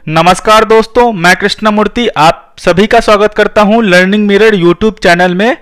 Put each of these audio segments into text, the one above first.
नमस्कार दोस्तों, मैं कृष्णमूर्ति आप सभी का स्वागत करता हूं लर्निंग मिरर यूट्यूब चैनल में।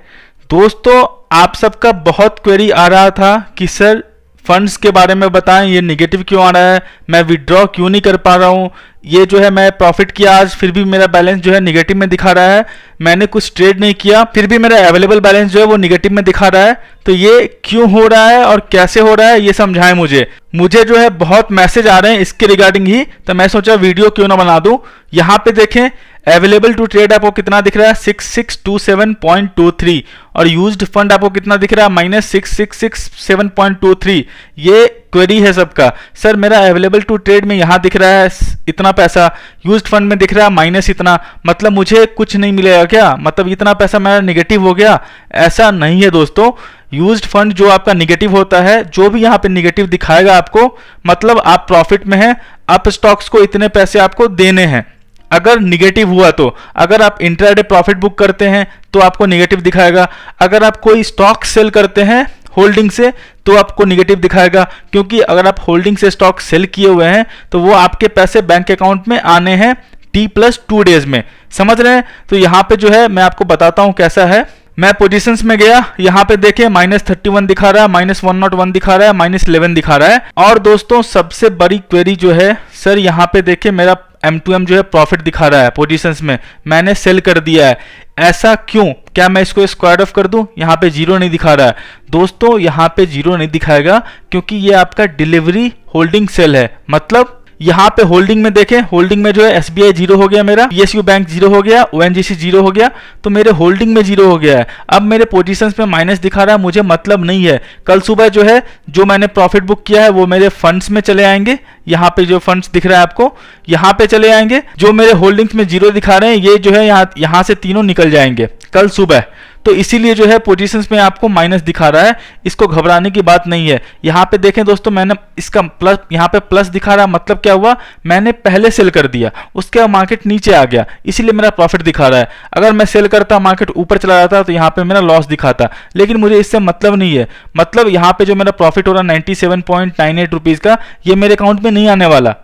दोस्तों, आप सबका बहुत क्वेरी आ रहा था कि सर फंड्स के बारे में बताएं, ये निगेटिव क्यों आ रहा है, मैं विड्रॉ क्यों नहीं कर पा रहा हूँ, ये जो है मैं प्रॉफिट किया आज फिर भी मेरा बैलेंस जो है निगेटिव में दिखा रहा है, मैंने कुछ ट्रेड नहीं किया फिर भी मेरा अवेलेबल बैलेंस जो है वो निगेटिव में दिखा रहा है। तो ये क्यों हो रहा है और कैसे हो रहा है ये समझाएं मुझे जो है बहुत मैसेज आ रहे हैं इसके रिगार्डिंग ही, तो मैं सोचा वीडियो क्यों ना बना दूं। यहाँ पे देखें अवेलेबल टू ट्रेड आपको कितना दिख रहा है 6627.23 और यूज्ड फंड आपको कितना दिख रहा है -6667.23। ये क्वेरी है सबका, सर मेरा अवेलेबल टू ट्रेड में यहाँ दिख रहा है इतना पैसा, यूज्ड फंड में दिख रहा है माइनस इतना, मतलब मुझे कुछ नहीं मिलेगा क्या, मतलब इतना पैसा मेरा निगेटिव हो गया। ऐसा नहीं है दोस्तों, यूज्ड फंड जो आपका निगेटिव होता है, जो भी यहाँ पे निगेटिव दिखाएगा आपको, मतलब आप प्रॉफिट में हैं, अप स्टॉक्स को इतने पैसे आपको देने हैं। अगर निगेटिव हुआ तो अगर आप इंट्राडे प्रॉफिट बुक करते हैं तो आपको निगेटिव दिखाएगा, अगर आप कोई स्टॉक सेल करते हैं होल्डिंग से तो आपको निगेटिव दिखाएगा, क्योंकि अगर आप होल्डिंग से स्टॉक सेल किए हुए हैं तो वो आपके पैसे बैंक अकाउंट में आने हैं T+2 डेज में, समझ रहे हैं। तो यहाँ पे जो है मैं आपको बताता हूँ कैसा है। मैं पोजीशंस में गया, यहाँ पे देखिए -31 दिखा रहा है, -101 दिखा रहा है, -11 दिखा रहा है। और दोस्तों सबसे बड़ी क्वेरी जो है, सर यहाँ पे देखिए मेरा M2M जो है प्रॉफिट दिखा रहा है पोजीशंस में, मैंने सेल कर दिया है, ऐसा क्यों, क्या मैं इसको स्क्वायर ऑफ कर दूं, यहाँ पे जीरो नहीं दिखा रहा है। दोस्तों यहाँ पे जीरो नहीं दिखाएगा क्योंकि ये आपका डिलीवरी होल्डिंग सेल है, मतलब यहाँ पे होल्डिंग में देखें, होल्डिंग में जो है SBI जीरो हो गया, मेरा PSU बैंक जीरो हो गया, ONGC जीरो हो गया, तो मेरे होल्डिंग में जीरो हो गया है। अब मेरे पोजीशंस में माइनस दिखा रहा है, मुझे मतलब नहीं है। कल सुबह जो है जो मैंने प्रॉफिट बुक किया है वो मेरे फंड्स में चले आएंगे, यहाँ पे जो फंड्स दिख रहा है आपको यहाँ पे चले आएंगे, जो मेरे होल्डिंग्स में जीरो दिखा रहे हैं ये जो है यहाँ से तीनों निकल जाएंगे कल सुबह। तो इसीलिए जो है पोजीशंस में आपको माइनस दिखा रहा है, इसको घबराने की बात नहीं है। यहाँ पे देखें दोस्तों, मैंने इसका प्लस, यहाँ पे प्लस दिखा रहा है, मतलब क्या हुआ, मैंने पहले सेल कर दिया, उसके बाद मार्केट नीचे आ गया, इसीलिए मेरा प्रॉफिट दिखा रहा है। अगर मैं सेल करता मार्केट ऊपर चला जाता तो यहाँ पे मेरा लॉस दिखाता, लेकिन मुझे इससे मतलब नहीं है। मतलब यहाँ पे जो मेरा प्रॉफिट हो रहा है 97.98 रुपीज़ का, ये मेरे अकाउंट में नहीं आने वाला।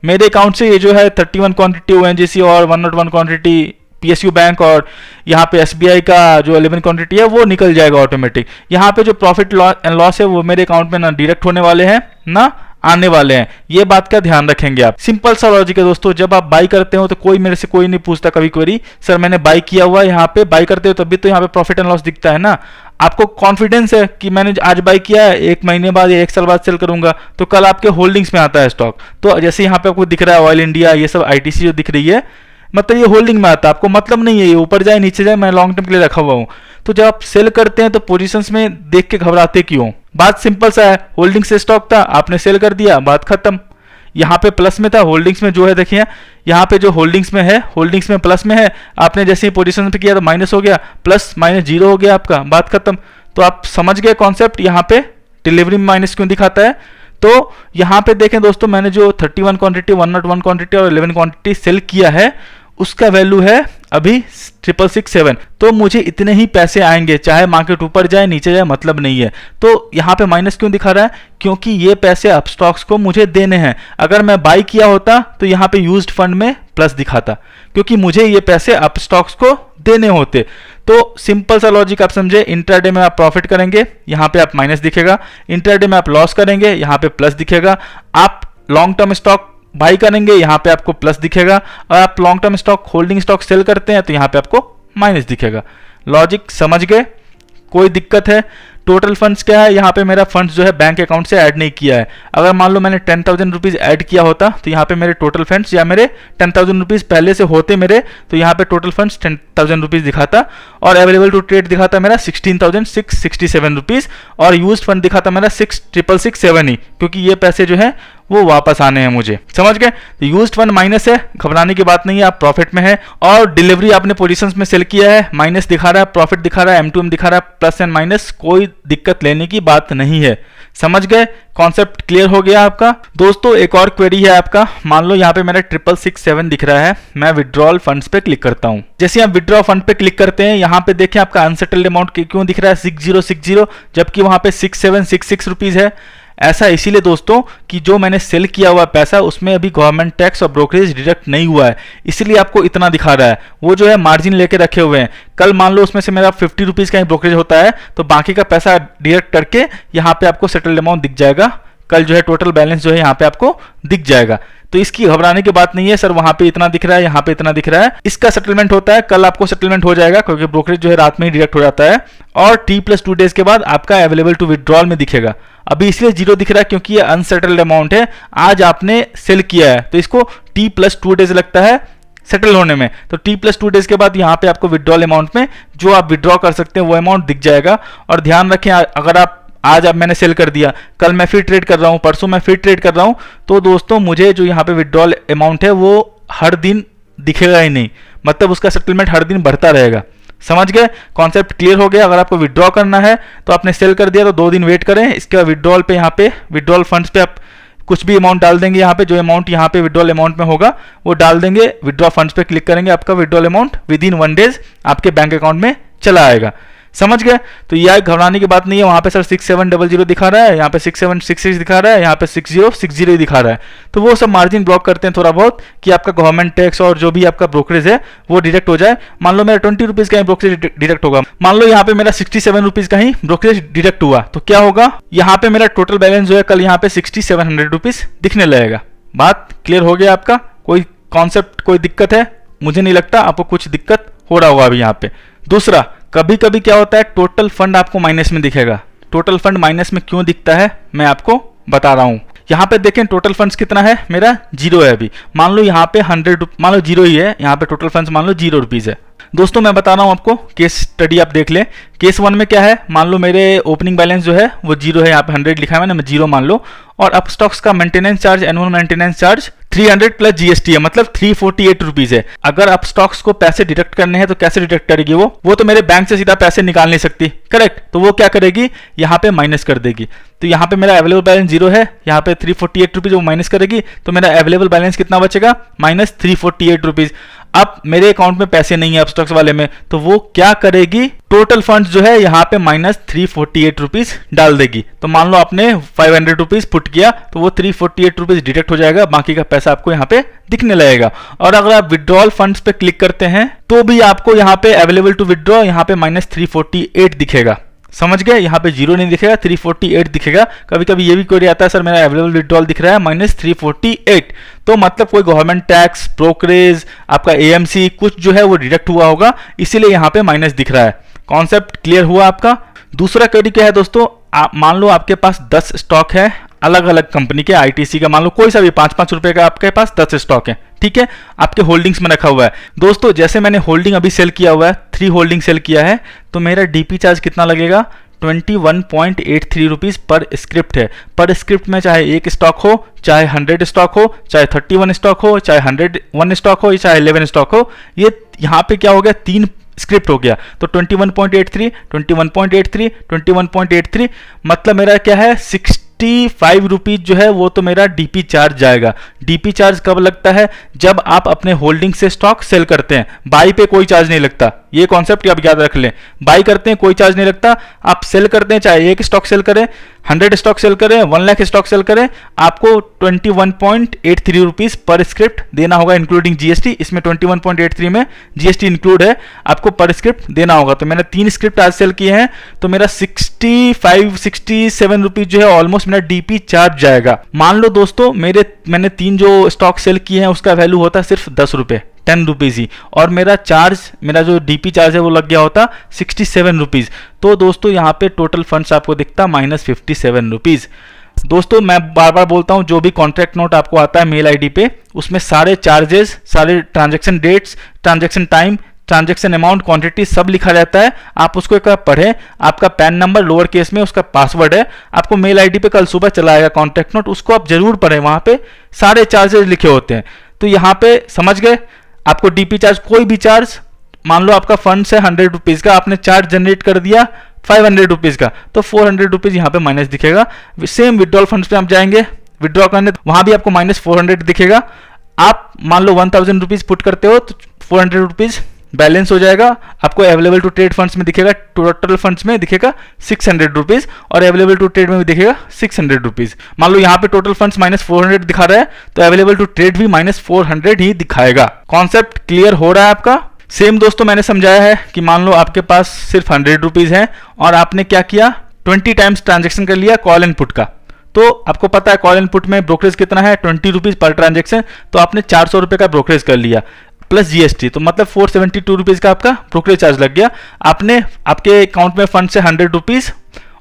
मेरे अकाउंट से ये जो है 31 क्वांटिटी ONGC और 101 क्वांटिटी PSU बैंक और यहाँ पे SBI का जो 11 क्वांटिटी है वो निकल जाएगा ऑटोमेटिक। यहाँ पे जो प्रॉफिट लॉस है वो मेरे अकाउंट में ना डायरेक्ट होने वाले हैं ना आने वाले हैं, ये बात का ध्यान रखेंगे आप। सिंपल सा लॉजिक है दोस्तों, जब आप बाई करते हो तो कोई मेरे से कोई नहीं पूछता कभी क्वेरी, सर मैंने बाई किया हुआ है, यहाँ पे बाई करते हो तभी तो यहाँ पे प्रॉफिट एंड लॉस दिखता है ना। आपको कॉन्फिडेंस है कि मैंने आज बाई किया है, 1 महीने बाद या 1 साल बाद सेल करूंगा, तो कल आपके होल्डिंग्स में आता है स्टॉक। तो जैसे यहाँ पे आपको दिख रहा है ऑयल इंडिया, ये सब ITC जो दिख रही है, मतलब ये होल्डिंग में आता है, आपको मतलब नहीं है ये ऊपर जाए नीचे जाए, मैं लॉन्ग टर्म के लिए रखा हुआ हूँ। तो जब आप सेल करते हैं तो पोजीशंस में देख के घबराते क्यों, बात सिंपल सा है, होल्डिंग से स्टॉक था, आपने सेल कर दिया, बात खत्म। यहाँ पे प्लस में था, होल्डिंग्स में जो है देखिए, यहाँ पे जो होल्डिंग्स में है, होल्डिंग्स में प्लस में है, आपने जैसे ही पोजीशन पे किया तो माइनस हो गया, प्लस माइनस जीरो हो गया आपका, बात खत्म। तो आप समझ गए कॉन्सेप्ट, यहाँ पे डिलीवरी में माइनस क्यों दिखाता है। तो यहाँ पे देखें दोस्तों, मैंने जो 31 क्वांटिटी 101 क्वांटिटी और 11 क्वांटिटी सेल किया है उसका वैल्यू है अभी 6667, तो मुझे इतने ही पैसे आएंगे, चाहे मार्केट ऊपर जाए नीचे जाए मतलब नहीं है। तो यहाँ पे माइनस क्यों दिखा रहा है, क्योंकि ये पैसे अप स्टॉक्स को मुझे देने हैं। अगर मैं बाई किया होता तो यहाँ पे यूज्ड फंड में प्लस दिखाता, क्योंकि मुझे ये पैसे अप स्टॉक्स को देने होते। तो सिंपल सा लॉजिक आप समझे, इंट्राडे में आप प्रॉफिट करेंगे, यहाँ पे आप माइनस दिखेगा, इंट्राडे में आप लॉस करेंगे, यहाँ पे प्लस दिखेगा, आप लॉन्ग टर्म स्टॉक बाई करेंगे, यहाँ पे आपको प्लस दिखेगा, और आप long term stock holding stock sell करते हैं तो यहाँ पे आपको माइनस दिखेगा। लॉजिक समझ गए, कोई दिक्कत है। टोटल फंड्स क्या है, यहाँ पे मेरा फंड्स जो है बैंक अकाउंट से ऐड नहीं किया है। अगर मान लो मैंने 10,000 रुपीज़ ऐड किया होता तो यहाँ पे मेरे टोटल फंड्स, या मेरे 10,000 रुपीज़ पहले से होते मेरे, तो यहाँ पे टोटल फंड्स 10,000 रुपीज़ दिखाता, और अवेलेबल टू ट्रेड दिखाता मेरा 16,667 रुपीज़, और यूज्ड फंड दिखाता मेरा 6,667 ही, क्योंकि ये पैसे जो है वो वापस आने हैं मुझे, समझ गए। तो यूज्ड फंड माइनस है, घबराने की बात नहीं है, आप प्रॉफिट में है। और डिलीवरी आपने पोजीशंस में सेल किया है, माइनस दिखा रहा है, प्रॉफिट दिखा रहा है, M2M दिखा रहा है, प्लस एंड माइनस, कोई दिक्कत लेने की बात नहीं है, समझ गए। कॉन्सेप्ट क्लियर हो गया आपका। दोस्तों एक और क्वेरी है आपका, मान लो यहाँ पे मेरा 6667 दिख रहा है, मैं विड्रॉल फंड्स पे क्लिक करता हूँ। जैसे आप विड्रॉ फंड पे क्लिक करते हैं, यहाँ पे देखें आपका अनसेटल्ड अमाउंट क्यों दिख रहा है 6060, जबकि वहां पे 6766 रुपीज है। ऐसा इसीलिए दोस्तों कि जो मैंने सेल किया हुआ पैसा उसमें अभी गवर्नमेंट टैक्स और ब्रोकरेज डिडक्ट नहीं हुआ है, इसलिए आपको इतना दिखा रहा है। वो जो है मार्जिन लेके रखे हुए हैं, कल मान लो उसमें से मेरा 50 रुपीज़ का ही ब्रोकरेज होता है तो बाकी का पैसा डिडक्ट करके यहाँ पे आपको सेटल्ड अमाउंट दिख जाएगा। कल जो है टोटल बैलेंस जो है यहाँ पे आपको दिख जाएगा। तो इसकी घबराने की बात नहीं है सर, वहां पे इतना दिख रहा है, यहाँ पे इतना दिख रहा है। इसका सेटलमेंट होता है, कल आपको सेटलमेंट हो जाएगा क्योंकि ब्रोकरेज जो है रात में ही डिडक्ट हो जाता है और T+2 डेज के बाद आपका अवेलेबल टू विड्रॉल में दिखेगा। अभी इसलिए जीरो दिख रहा है क्योंकि ये अनसेटल्ड अमाउंट है, आज आपने सेल किया है तो इसको T+2 डेज लगता है सेटल होने में। तो T+2 डेज के बाद यहाँ पे आपको विड्रॉल अमाउंट में जो आप विड्रॉ कर सकते हैं वो अमाउंट दिख जाएगा। और ध्यान रखें, अगर आप आज अब मैंने सेल कर दिया, कल मैं फिर ट्रेड कर रहा हूँ, परसों मैं फिर ट्रेड कर रहा हूँ, तो दोस्तों मुझे जो यहाँ पे विड्रॉल अमाउंट है वो हर दिन दिखेगा ही नहीं, मतलब उसका सेटलमेंट हर दिन बढ़ता रहेगा। समझ गए? कॉन्सेप्ट क्लियर हो गया? अगर आपको विड्रॉ करना है तो आपने सेल कर दिया तो 2 दिन वेट करें, इसके बाद विड्रॉल पे यहाँ पे विड्रॉल फंड्स पे आप कुछ भी अमाउंट डाल देंगे, यहाँ पे जो अमाउंट यहाँ पे विड्रॉल अमाउंट में होगा वो डाल देंगे, विड्रॉ फंड्स पे क्लिक करेंगे, आपका विड्रॉल अमाउंट विदिन 1 डेज आपके बैंक अकाउंट में चला आएगा। समझ गए? तो यह घबराने की बात नहीं है। वहां पे सर 6700 दिखा रहा है, यहाँ पे 6766 दिखा रहा है, यहाँ पे 6060 दिखा रहा है, तो वो सब मार्जिन ब्लॉक करते हैं थोड़ा बहुत कि आपका गवर्नमेंट टैक्स और जो भी आपका ब्रोकरेज है वो डिडक्ट हो जाए। मान लो मेरा 20 रुपीज का ही ब्रोकरेज डिडक्ट होगा, मान लो यहाँ पे मेरा 67 रुपीज का ही ब्रोकरेज डिडक्ट हुआ, तो क्या होगा, यहाँ पे मेरा टोटल बैलेंस जो है कल यहाँ पे 6700 रुपीज दिखने लगेगा। बात क्लियर हो गया आपका? कोई कॉन्सेप्ट, कोई दिक्कत है? मुझे नहीं लगता आपको कुछ दिक्कत हो रहा होगा अभी यहाँ पे। दूसरा, कभी कभी क्या होता है, टोटल फंड आपको माइनस में दिखेगा। टोटल फंड माइनस में क्यों दिखता है मैं आपको बता रहा हूं। यहाँ पे देखें टोटल फंड्स कितना है, मेरा 0 है अभी। मान लो यहाँ पे 100, मान लो 0 ही है, यहाँ पे टोटल फंड्स मान लो 0 रुपीज है। दोस्तों मैं बता रहा हूँ आपको, केस स्टडी आप देख लें। केस 1 में क्या है, मान लो मेरे ओपनिंग बैलेंस जो है वो 0 है, यहाँ पे 100 लिखा है मैंने, मैं 0 मान लो, और अप स्टॉक्स का maintenance charge, annual maintenance charge 300 plus GST है, मतलब 348 रुपीज है। अगर अप स्टॉक्स को पैसे डिडक्ट करने हैं तो कैसे डिडक्ट करेगी वो तो मेरे बैंक से सीधा पैसे निकाल नहीं सकती, करेक्ट? तो वो क्या करेगी, यहाँ पे माइनस कर देगी। तो यहाँ पे मेरा अवेलेबल बैलेंस 0 है, यहाँ पे 348 रुपीज वो माइनस करेगी, तो मेरा अवेलेबल बैलेंस कितना बचेगा, माइनस 348 रुपीज। अब मेरे अकाउंट में पैसे नहीं है अपस्टॉक्स वाले में, तो वो क्या करेगी, टोटल फंड्स जो है यहाँ पे माइनस 348 रुपीज डाल देगी। तो मान लो आपने 500 रुपीज पुट किया तो वो 348 रुपीज डिडक्ट हो जाएगा, बाकी का पैसा आपको यहाँ पे दिखने लगेगा। और अगर आप विड्रॉल फंड्स पे क्लिक करते हैं तो भी आपको यहाँ पे अवेलेबल टू विड्रॉ यहाँ पे माइनस 348 दिखेगा। समझ गए? यहाँ पे 0 नहीं दिखेगा, 348 दिखेगा। कभी कभी ये भी क्वेरी आता है, सर मेरा अवेलेबल विड्रॉल दिख रहा है माइनस 348, तो मतलब कोई गवर्नमेंट टैक्स, ब्रोकरेज, आपका एएमसी कुछ जो है वो डिडक्ट हुआ होगा, इसीलिए यहाँ पे माइनस दिख रहा है। कॉन्सेप्ट क्लियर हुआ आपका? दूसरा क्वेरी क्या है दोस्तों, आप मान लो आपके पास 10 स्टॉक है अलग अलग कंपनी के, आईटीसी का मान लो कोई सा भी 5-5 रुपए का आपके पास 10 स्टॉक है, ठीक है, आपके होल्डिंग्स में रखा हुआ है। दोस्तों जैसे मैंने होल्डिंग अभी सेल किया हुआ है, 3 होल्डिंग सेल किया है, तो मेरा डीपी चार्ज कितना लगेगा, 21.83 रुपीज पर स्क्रिप्ट है। पर स्क्रिप्ट में चाहे 1 स्टॉक हो, चाहे 100 स्टॉक हो, चाहे 31 स्टॉक हो, चाहे 101 स्टॉक हो, चाहे 11 स्टॉक हो, ये यहाँ पे क्या हो गया, 3 स्क्रिप्ट हो गया। तो 21.83, 21.83, 21.83, मतलब मेरा क्या है, 65 रुपीज जो है वो तो मेरा डीपी चार्ज जाएगा। डीपी चार्ज कब लगता है, जब आप अपने होल्डिंग से स्टॉक सेल करते हैं। बाई पे कोई चार्ज नहीं लगता, ये कॉन्सेप्ट आप याद रख लें। बाई करते हैं कोई चार्ज नहीं लगता, आप सेल करते हैं चाहे 1 स्टॉक सेल करें, 100 स्टॉक सेल करें, 1 लाख स्टॉक सेल करें, आपको 21.83 रुपीज पर स्क्रिप्ट देना होगा इंक्लूडिंग जीएसटी। इसमें 21.83 में जीएसटी इंक्लूड है, आपको पर स्क्रिप्ट देना होगा। तो मैंने 3 स्क्रिप्ट आज सेल किए हैं, तो मेरा 65-67 रुपीज जो है ऑलमोस्ट मेरा डीपी चार्ज जाएगा। मान लो दोस्तों मैंने 3 जो स्टॉक सेल किए हैं उसका वैल्यू होता है सिर्फ 10 रुपए, 10 रुपीज ही, और मेरा जो डीपी चार्ज है वो लग गया होता 67 रुपीज। तो दोस्तों यहाँ पे टोटल फंड्स आपको दिखता माइनस 57 रुपीज। दोस्तों मैं बार बार बोलता हूँ, जो भी कॉन्ट्रैक्ट नोट आपको आता है मेल आईडी पे, उसमें सारे चार्जेस, सारे transaction dates, transaction time, transaction amount, quantity सब लिखा रहता है। आप उसको एक बार पढ़ें, आपका पैन नंबर लोअर केस में, उसका पासवर्ड है, आपको मेल आईडी पे कल सुबह चला आएगा कॉन्ट्रैक्ट नोट, उसको आप जरूर पढ़ें, वहां पे सारे चार्जेस लिखे होते हैं। तो यहाँ पे समझ गए, आपको डीपी चार्ज, कोई भी चार्ज, मान लो आपका फंड है 100 रुपीज का, आपने चार्ज जनरेट कर दिया 500 रुपीज का, तो 400 रुपीज यहाँ पे माइनस दिखेगा। सेम विड्रॉल फंड्स पे आप जाएंगे विड्रॉ करने, वहां भी आपको माइनस 400 दिखेगा। आप मान लो 1000 रुपीज पुट करते हो तो 400 रुपीज बैलेंस हो जाएगा, आपको अवेलेबल टू ट्रेड फंड्स में दिखेगा, टोटल फंड्स में दिखेगा 600 रुपीज और अवेलेबल टू ट्रेड में भी दिखेगा 600 रुपीज। मान लो यहाँ पे टोटल फंड्स -400 दिखा रहा है तो अवेलेबल टू ट्रेड भी -400 ही दिखाएगा। कॉन्सेप्ट क्लियर हो रहा है आपका? सेम दोस्तों मैंने समझाया है कि मान लो आपके पास सिर्फ 100 रुपीज है और आपने क्या किया, 20 टाइम्स ट्रांजेक्शन कर लिया कॉल एंड पुट का। तो आपको पता है कॉल एंड पुट में ब्रोकरेज कितना है, 20 रुपीज पर ट्रांजेक्शन, तो आपने 400 रुपए का ब्रोकरेज कर लिया प्लस जीएसटी, तो मतलब 472 रुपीज का आपका ब्रोकरेज चार्ज लग गया। आपने आपके अकाउंट में फंड से 100 रुपीज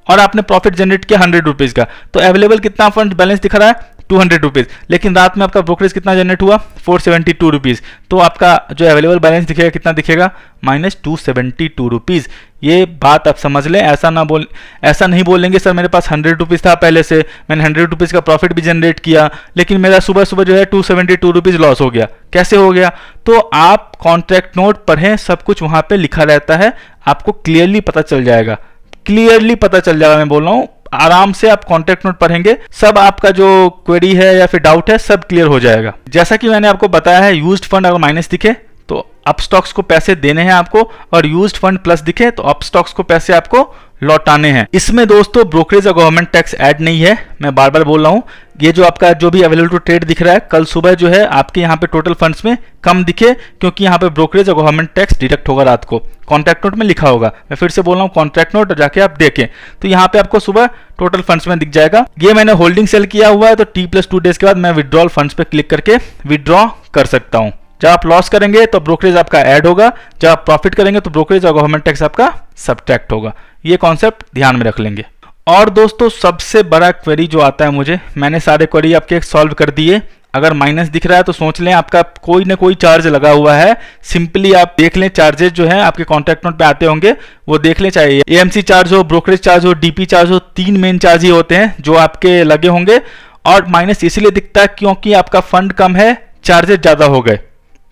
और आपने प्रॉफिट जनरेट किया 100 रुपीज का, तो अवेलेबल कितना फंड बैलेंस दिख रहा है 200 रुपीज, लेकिन रात में आपका ब्रोकरेज कितना जनरेट हुआ 472 रुपीज, तो आपका जो अवेलेबल बैलेंस दिखेगा कितना दिखेगा -272 रुपीज। ये बात आप समझ लें, ऐसा नहीं बोलेंगे सर मेरे पास 100 रुपीज था पहले से, मैंने 100 रुपीज का प्रॉफिट भी जनरेट किया, लेकिन मेरा सुबह सुबह जो है 272 रुपीज लॉस हो गया, कैसे हो गया? तो आप कॉन्ट्रैक्ट नोट पढ़ें, सब कुछ वहां पे लिखा रहता है, आपको क्लियरली पता चल जाएगा, क्लियरली पता चल जाएगा। मैं बोल रहा हूं आराम से आप कॉन्ट्रैक्ट नोट पढ़ेंगे, सब आपका जो क्वेरी है या फिर डाउट है सब क्लियर हो जाएगा। जैसा कि मैंने आपको बताया है, यूज्ड फंड अगर माइनस दिखे तो अप स्टॉक्स को पैसे देने हैं आपको, और यूज्ड फंड प्लस दिखे तो अप स्टॉक्स को पैसे आपको लौटाने हैं। इसमें दोस्तों ब्रोकरेज और गवर्नमेंट टैक्स ऐड नहीं है, मैं बार बार बोल रहा हूं। ये जो आपका जो भी अवेलेबल टू ट्रेड दिख रहा है, कल सुबह जो है आपके यहाँ पे टोटल फंड्स में कम दिखे, क्योंकि यहाँ पे ब्रोकरेज और गवर्नमेंट टैक्स डिडक्ट होगा रात को, कॉन्ट्रैक्ट नोट में लिखा होगा। मैं फिर से बोल रहा हूँ कॉन्ट्रैक्ट नोट जाके आप देखें तो यहाँ पे आपको सुबह टोटल फंड्स में दिख जाएगा। ये मैंने होल्डिंग सेल किया हुआ है, तो T+2 डेज के बाद मैं विड्रॉल फंड्स पे क्लिक करके विड्रॉ कर सकता हूँ। जब आप लॉस करेंगे तो ब्रोकरेज आपका ऐड होगा, जब आप प्रॉफिट करेंगे तो ब्रोकरेज और गवर्नमेंट टैक्स आपका सब्ट्रैक्ट होगा। ये कॉन्सेप्ट ध्यान में रख लेंगे। और दोस्तों सबसे बड़ा क्वेरी जो आता है मुझे, मैंने सारे क्वेरी आपके सॉल्व कर दिए। अगर माइनस दिख रहा है तो सोच लें आपका कोई ना कोई चार्ज लगा हुआ है, सिंपली आप देख लें चार्जेस जो है आपके कॉन्ट्रैक्ट नोट पे आते होंगे वो देख लें, चाहे एएमसी चार्ज हो, ब्रोकरेज चार्ज हो, डीपी चार्ज हो, 3 मेन चार्ज ही होते हैं जो आपके लगे होंगे। और माइनस इसलिए दिखता है क्योंकि आपका फंड कम है, चार्जेस ज्यादा हो गए।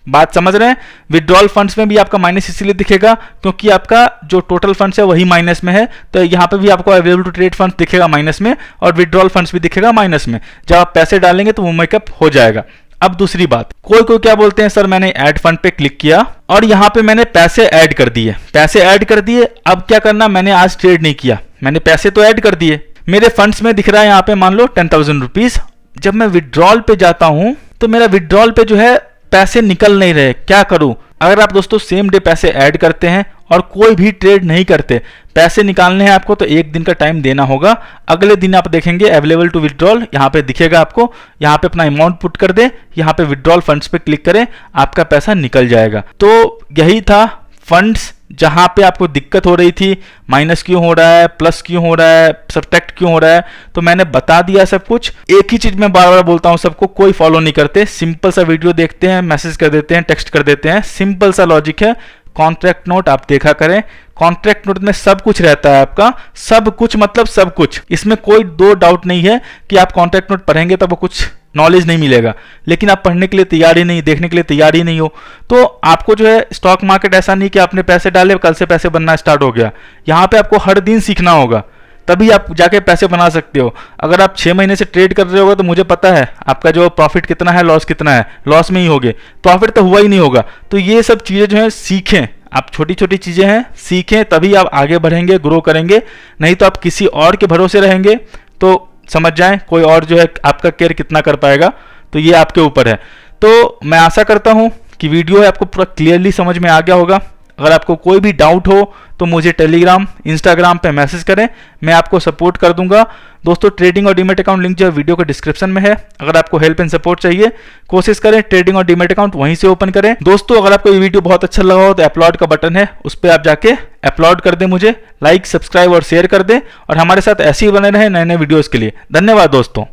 बात समझ रहे हैं? विड्रॉल फंड्स में भी आपका माइनस इसलिए दिखेगा क्योंकि आपका जो टोटल फंड्स है वही माइनस में है, तो यहाँ पे भी आपको अवेलेबल टू ट्रेड फंड्स दिखेगा माइनस में और विड्रॉल फंड्स भी दिखेगा माइनस में। जब आप पैसे डालेंगे तो वो मेकअप हो जाएगा। अब दूसरी बात, कोई क्या बोलते हैं सर मैंने ऐड फंड पे क्लिक किया और यहाँ पे मैंने पैसे ऐड कर दिए, पैसे ऐड कर दिए, अब क्या करना, मैंने आज ट्रेड नहीं किया, मैंने पैसे तो ऐड कर दिए, मेरे फंड्स में दिख रहा है यहाँ पे मान लो 10,000 रुपीज। जब मैं विड्रॉल पे जाता हूं तो मेरा विड्रॉल पे जो है पैसे निकल नहीं रहे, क्या करूं? अगर आप दोस्तों सेम डे पैसे ऐड करते हैं और कोई भी ट्रेड नहीं करते, पैसे निकालने हैं आपको तो 1 दिन का टाइम देना होगा। अगले दिन आप देखेंगे अवेलेबल टू विड्रॉल यहाँ पे दिखेगा आपको, यहाँ पे अपना अमाउंट पुट कर दे, यहाँ पे विड्रॉल फंड्स पे क्लिक करें, आपका पैसा निकल जाएगा। तो यही था फंड्स जहां पे आपको दिक्कत हो रही थी, माइनस क्यों हो रहा है, प्लस क्यों हो रहा है, सब्ट्रैक्ट क्यों हो रहा है, तो मैंने बता दिया सब कुछ। एक ही चीज मैं बार बार बोलता हूं, सबको कोई फॉलो नहीं करते, सिंपल सा वीडियो देखते हैं, मैसेज कर देते हैं, टेक्स्ट कर देते हैं, सिंपल सा लॉजिक है। कॉन्ट्रैक्ट नोट आप देखा करें, कॉन्ट्रैक्ट नोट में सब कुछ रहता है आपका, सब कुछ मतलब सब कुछ, इसमें कोई दो डाउट नहीं है कि आप कॉन्ट्रैक्ट नोट पढ़ेंगे तब वो कुछ नॉलेज नहीं मिलेगा, लेकिन आप पढ़ने के लिए तैयार ही नहीं, देखने के लिए तैयार ही नहीं हो, तो आपको जो है स्टॉक मार्केट ऐसा नहीं कि आपने पैसे डाले कल से पैसे बनना स्टार्ट हो गया। यहाँ पे आपको हर दिन सीखना होगा, तभी आप जाके पैसे बना सकते हो। अगर आप 6 महीने से ट्रेड कर रहे होगे तो मुझे पता है आपका जो प्रॉफिट कितना है, लॉस कितना है, लॉस में ही होगे, प्रॉफिट तो हुआ ही नहीं होगा। तो ये सब चीजें जो है सीखें, आप छोटी छोटी चीजें हैं सीखें, तभी आप आगे बढ़ेंगे, ग्रो करेंगे। नहीं तो आप किसी और के भरोसे रहेंगे तो समझ जाएं कोई और जो है आपका केयर कितना कर पाएगा, तो ये आपके ऊपर है। तो मैं आशा करता हूं कि वीडियो है आपको पूरा क्लियरली समझ में आ गया होगा। अगर आपको कोई भी डाउट हो तो मुझे टेलीग्राम, इंस्टाग्राम पे मैसेज करें, मैं आपको सपोर्ट कर दूंगा। दोस्तों ट्रेडिंग और डीमैट अकाउंट लिंक जो है वीडियो के डिस्क्रिप्शन में है। अगर आपको हेल्प एंड सपोर्ट चाहिए, कोशिश करें ट्रेडिंग और डीमैट अकाउंट वहीं से ओपन करें। दोस्तों अगर आपको ये वीडियो बहुत अच्छा लगा हो तो अपलोड का बटन है, उस पर आप जाके अपलोड कर दें, मुझे लाइक, सब्सक्राइब और शेयर कर दें, और हमारे साथ ऐसे ही बने रहें नए नए वीडियोज़ के लिए। धन्यवाद दोस्तों।